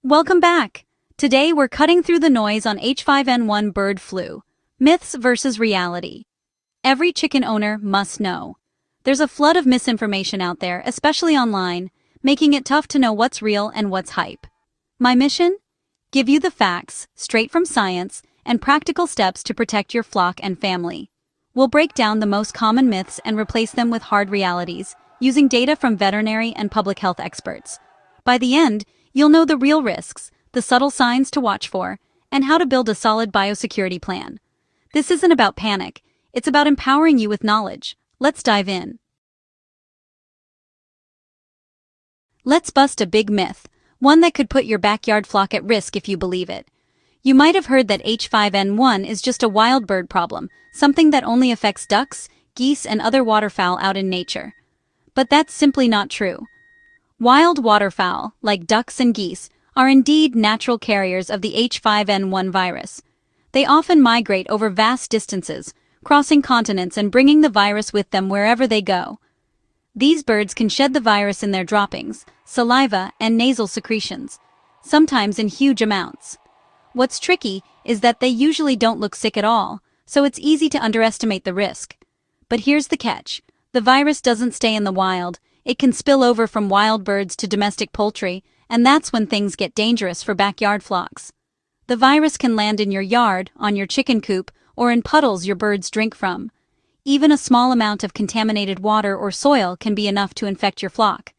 Welcome back! Today we're cutting through the noise on H5N1 bird flu. Myths versus reality. Every chicken owner must know. There's a flood of misinformation out there, especially online, making it tough to know what's real and what's hype. My mission? Give you the facts, straight from science, and practical steps to protect your flock and family. We'll break down the most common myths and replace them with hard realities, using data from veterinary and public health experts. By the end, you'll know the real risks, the subtle signs to watch for, and how to build a solid biosecurity plan. This isn't about panic, it's about empowering you with knowledge. Let's dive in. Let's bust a big myth, one that could put your backyard flock at risk if you believe it. You might have heard that H5N1 is just a wild bird problem, something that only affects ducks, geese, and other waterfowl out in nature. But that's simply not true. Wild waterfowl, like ducks and geese, are indeed natural carriers of the H5N1 virus. They often migrate over vast distances, crossing continents and bringing the virus with them wherever they go. These birds can shed the virus in their droppings, saliva, and nasal secretions, sometimes in huge amounts. What's tricky is that they usually don't look sick at all, so it's easy to underestimate the risk. But here's the catch. The virus doesn't stay in the wild. It can spill over from wild birds to domestic poultry, and that's when things get dangerous for backyard flocks. The virus can land in your yard, on your chicken coop, or in puddles your birds drink from. Even a small amount of contaminated water or soil can be enough to infect your flock.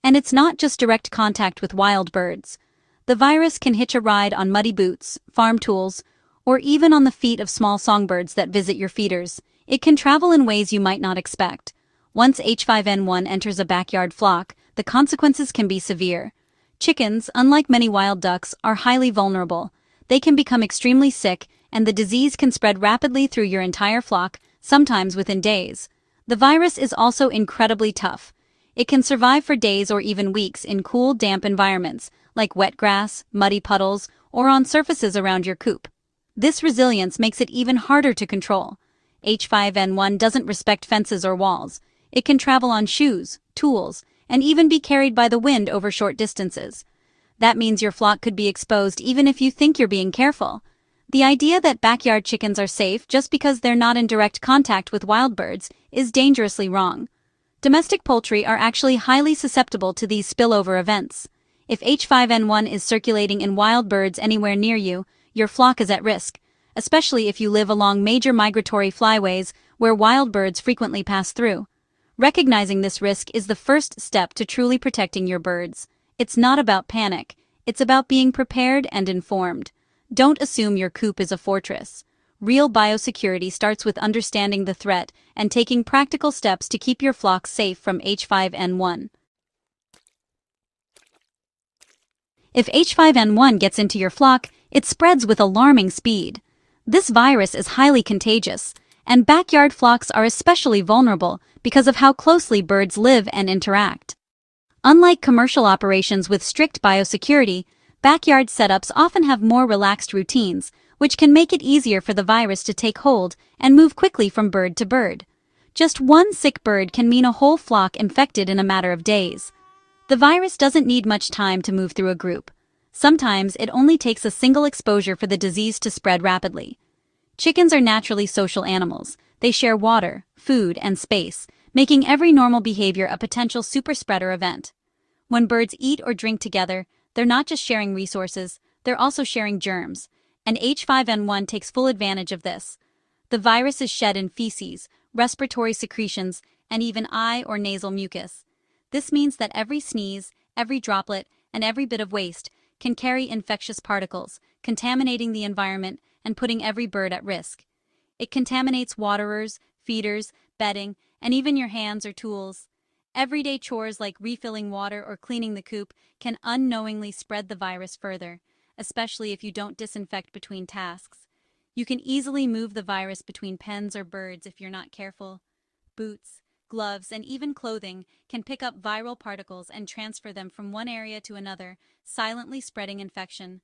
And it's not just direct contact with wild birds. The virus can hitch a ride on muddy boots, farm tools, or even on the feet of small songbirds that visit your feeders. It can travel in ways you might not expect. Once H5N1 enters a backyard flock, the consequences can be severe. Chickens, unlike many wild ducks, are highly vulnerable. They can become extremely sick, and the disease can spread rapidly through your entire flock, sometimes within days. The virus is also incredibly tough. It can survive for days or even weeks in cool, damp environments, like wet grass, muddy puddles, or on surfaces around your coop. This resilience makes it even harder to control. H5N1 doesn't respect fences or walls. It can travel on shoes, tools, and even be carried by the wind over short distances. That means your flock could be exposed even if you think you're being careful. The idea that backyard chickens are safe just because they're not in direct contact with wild birds is dangerously wrong. Domestic poultry are actually highly susceptible to these spillover events. If H5N1 is circulating in wild birds anywhere near you, your flock is at risk, especially if you live along major migratory flyways where wild birds frequently pass through. Recognizing this risk is the first step to truly protecting your birds. It's not about panic, it's about being prepared and informed. Don't assume your coop is a fortress. Real biosecurity starts with understanding the threat and taking practical steps to keep your flock safe from H5N1. If H5N1 gets into your flock, it spreads with alarming speed. This virus is highly contagious, and backyard flocks are especially vulnerable because of how closely birds live and interact. Unlike commercial operations with strict biosecurity, backyard setups often have more relaxed routines, which can make it easier for the virus to take hold and move quickly from bird to bird. Just one sick bird can mean a whole flock infected in a matter of days. The virus doesn't need much time to move through a group. Sometimes it only takes a single exposure for the disease to spread rapidly. Chickens are naturally social animals. They share water, food, and space, making every normal behavior a potential superspreader event. When birds eat or drink together, they're not just sharing resources, they're also sharing germs, and H5N1 takes full advantage of this. The virus is shed in feces, respiratory secretions, and even eye or nasal mucus. This means that every sneeze, every droplet, and every bit of waste can carry infectious particles, contaminating the environment and putting every bird at risk. It contaminates waterers, feeders, bedding, and even your hands or tools. Everyday chores like refilling water or cleaning the coop can unknowingly spread the virus further, especially if you don't disinfect between tasks. You can easily move the virus between pens or birds if you're not careful. Boots, gloves, and even clothing can pick up viral particles and transfer them from one area to another, silently spreading infection.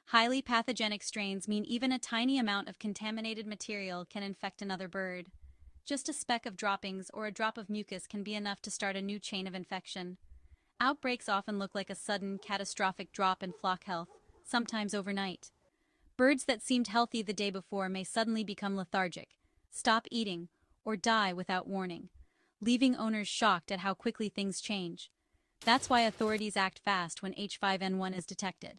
Highly pathogenic strains mean even a tiny amount of contaminated material can infect another bird. Just a speck of droppings or a drop of mucus can be enough to start a new chain of infection. Outbreaks often look like a sudden, catastrophic drop in flock health, sometimes overnight. Birds that seemed healthy the day before may suddenly become lethargic, stop eating, or die without warning, leaving owners shocked at how quickly things change. That's why authorities act fast when H5N1 is detected.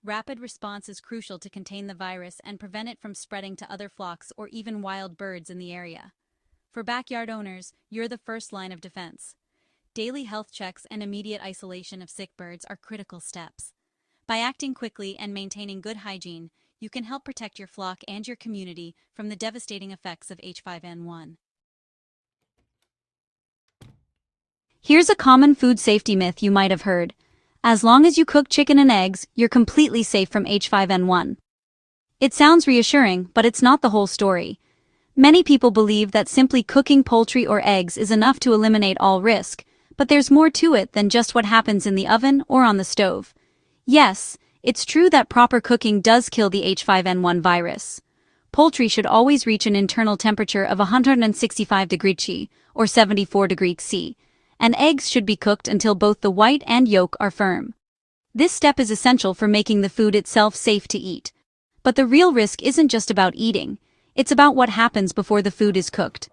Rapid response is crucial to contain the virus and prevent it from spreading to other flocks or even wild birds in the area. For backyard owners, you're the first line of defense. Daily health checks and immediate isolation of sick birds are critical steps. By acting quickly and maintaining good hygiene, you can help protect your flock and your community from the devastating effects of H5N1. Here's a common food safety myth you might have heard. As long as you cook chicken and eggs, you're completely safe from H5N1. It sounds reassuring, but it's not the whole story. Many people believe that simply cooking poultry or eggs is enough to eliminate all risk, but there's more to it than just what happens in the oven or on the stove. Yes, it's true that proper cooking does kill the H5N1 virus. Poultry should always reach an internal temperature of 165 degrees C or 74 degrees C, and eggs should be cooked until both the white and yolk are firm. This step is essential for making the food itself safe to eat. But the real risk isn't just about eating, it's about what happens before the food is cooked.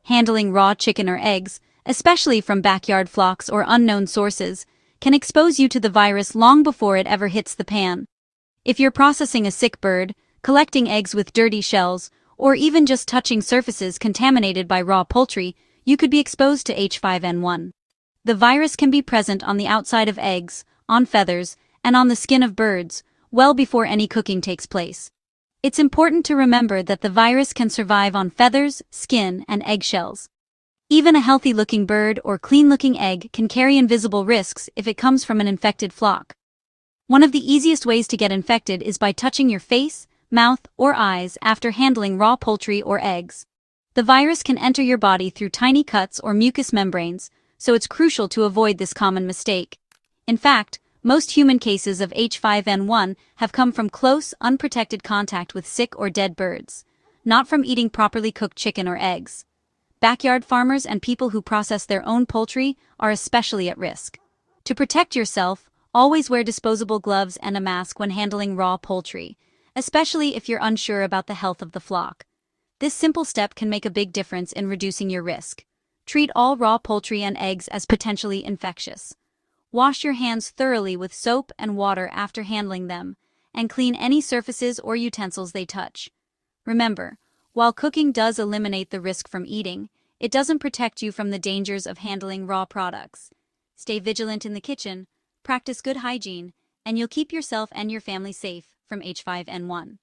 Handling raw chicken or eggs, especially from backyard flocks or unknown sources, can expose you to the virus long before it ever hits the pan. If you're processing a sick bird, collecting eggs with dirty shells, or even just touching surfaces contaminated by raw poultry, you could be exposed to H5N1. The virus can be present on the outside of eggs, on feathers, and on the skin of birds, well before any cooking takes place. It's important to remember that the virus can survive on feathers, skin, and eggshells. Even a healthy-looking bird or clean-looking egg can carry invisible risks if it comes from an infected flock. One of the easiest ways to get infected is by touching your face, mouth, or eyes after handling raw poultry or eggs. The virus can enter your body through tiny cuts or mucous membranes, so it's crucial to avoid this common mistake. In fact, most human cases of H5N1 have come from close, unprotected contact with sick or dead birds, not from eating properly cooked chicken or eggs. Backyard farmers and people who process their own poultry are especially at risk. To protect yourself, always wear disposable gloves and a mask when handling raw poultry, especially if you're unsure about the health of the flock. This simple step can make a big difference in reducing your risk. Treat all raw poultry and eggs as potentially infectious. Wash your hands thoroughly with soap and water after handling them, and clean any surfaces or utensils they touch. Remember, while cooking does eliminate the risk from eating, it doesn't protect you from the dangers of handling raw products. Stay vigilant in the kitchen, practice good hygiene, and you'll keep yourself and your family safe from H5N1.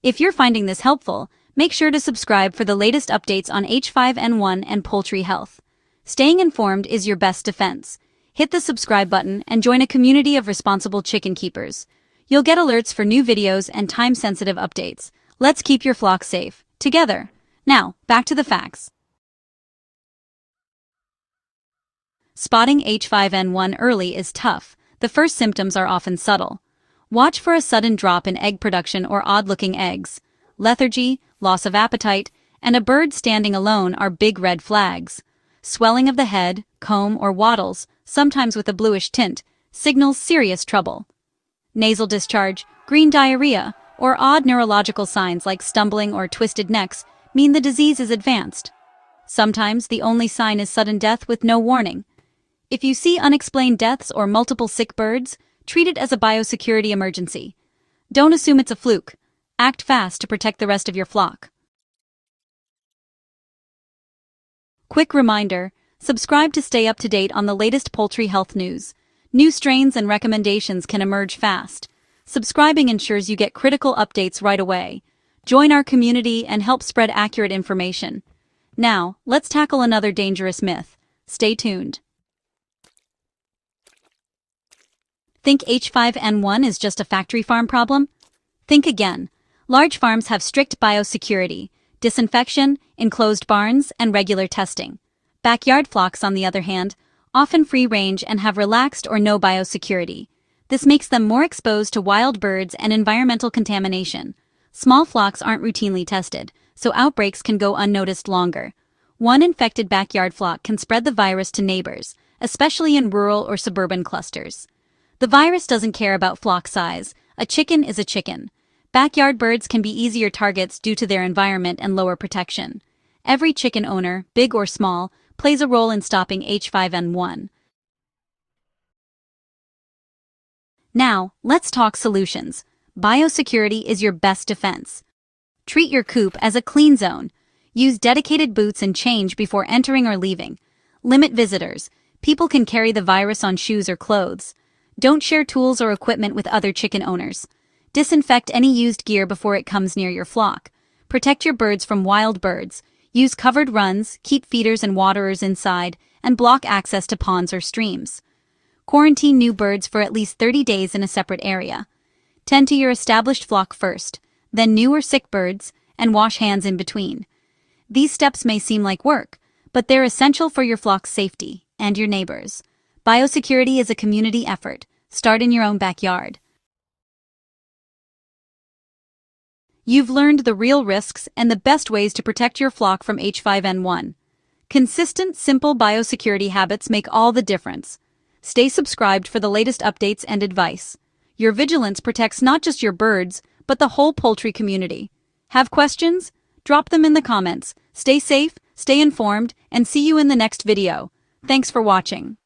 If you're finding this helpful, make sure to subscribe for the latest updates on H5N1 and poultry health. Staying informed is your best defense. Hit the subscribe button and join a community of responsible chicken keepers. You'll get alerts for new videos and time-sensitive updates. Let's keep your flock safe, together. Now, back to the facts. Spotting H5N1 early is tough. The first symptoms are often subtle. Watch for a sudden drop in egg production or odd-looking eggs. Lethargy, loss of appetite, and a bird standing alone are big red flags. Swelling of the head, comb, or wattles, sometimes with a bluish tint, signals serious trouble. Nasal discharge, green diarrhea, or odd neurological signs like stumbling or twisted necks mean the disease is advanced. Sometimes the only sign is sudden death with no warning. If you see unexplained deaths or multiple sick birds, treat it as a biosecurity emergency. Don't assume it's a fluke. Act fast to protect the rest of your flock. Quick reminder, subscribe to stay up to date on the latest poultry health news. New strains and recommendations can emerge fast. Subscribing ensures you get critical updates right away. Join our community and help spread accurate information. Now, let's tackle another dangerous myth. Stay tuned. Think H5N1 is just a factory farm problem? Think again. Large farms have strict biosecurity, disinfection, enclosed barns, and regular testing. Backyard flocks, on the other hand, often free range and have relaxed or no biosecurity. This makes them more exposed to wild birds and environmental contamination. Small flocks aren't routinely tested, so outbreaks can go unnoticed longer. One infected backyard flock can spread the virus to neighbors, especially in rural or suburban clusters. The virus doesn't care about flock size. A chicken is a chicken. Backyard birds can be easier targets due to their environment and lower protection. Every chicken owner, big or small, plays a role in stopping H5N1. Now, let's talk solutions. Biosecurity is your best defense. Treat your coop as a clean zone. Use dedicated boots and change before entering or leaving. Limit visitors. People can carry the virus on shoes or clothes. Don't share tools or equipment with other chicken owners. Disinfect any used gear before it comes near your flock. Protect your birds from wild birds. Use covered runs, keep feeders and waterers inside, and block access to ponds or streams. Quarantine new birds for at least 30 days in a separate area. Tend to your established flock first, then new or sick birds, and wash hands in between. These steps may seem like work, but they're essential for your flock's safety and your neighbors. Biosecurity is a community effort. Start in your own backyard. You've learned the real risks and the best ways to protect your flock from H5N1. Consistent, simple biosecurity habits make all the difference. Stay subscribed for the latest updates and advice. Your vigilance protects not just your birds, but the whole poultry community. Have questions? Drop them in the comments. Stay safe, stay informed, and see you in the next video. Thanks for watching.